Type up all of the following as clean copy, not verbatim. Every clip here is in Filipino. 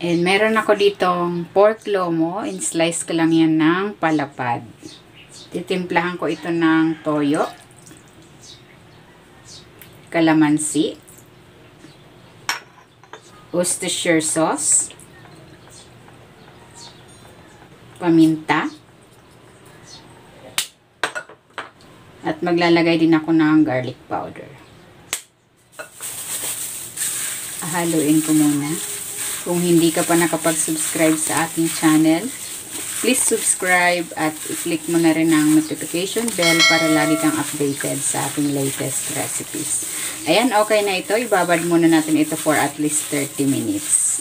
And meron ako ditong pork lomo. And slice ko lang yan ng palapad. Titimplahan ko ito ng toyo, kalamansi, Worcestershire sauce, paminta, at maglalagay din ako ng garlic powder. Haluin ko muna. Kung hindi ka pa nakapag-subscribe sa aking channel, please subscribe at i-click mo na rin ang notification bell para lagi kang updated sa aking latest recipes. Ayan, okay na ito. Ibabad muna natin ito for at least 30 minutes.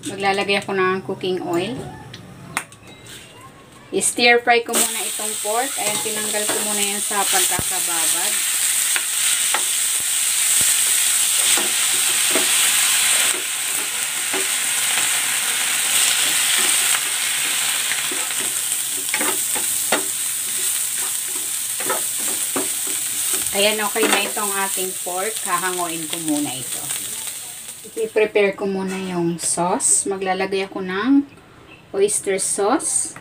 Maglalagay ako ng cooking oil. I-stir fry ko muna itong pork. Ayan, tinanggal ko muna yan sa pagkakababad. Ayan, okay na itong ating pork. Hahanguin ko muna ito. I-prepare ko muna yung sauce. Maglalagay ako ng oyster sauce.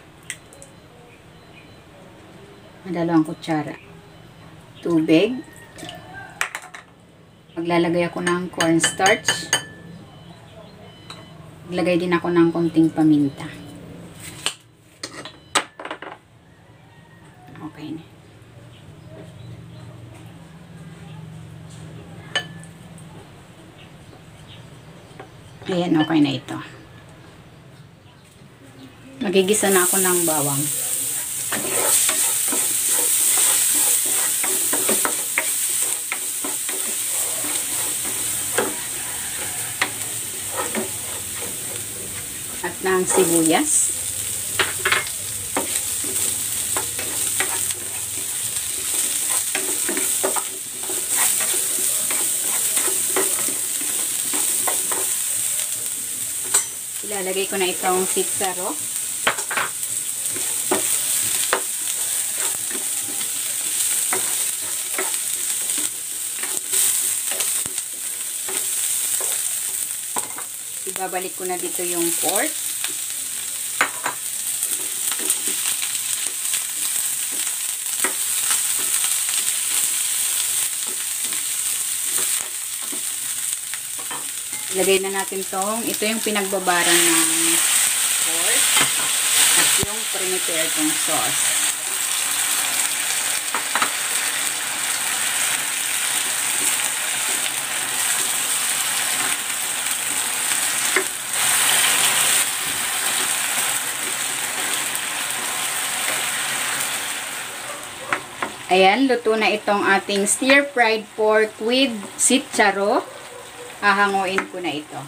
2 kutsara. Tubig. Maglalagay ako ng cornstarch. Maglagay din ako ng konting paminta. Okay na. Ayan, okay na ito. Magigisa na ako ng bawang. At ng sibuyas. Ilalagay ko na itong sitsaro. Ibabalik ko na dito yung pork. Ilagay na natin ito yung pinagbabaran ng pork at yung prepare kong sauce. Ayan, luto na itong ating stir-fried pork with sitsaro. Hahanguin ko na ito.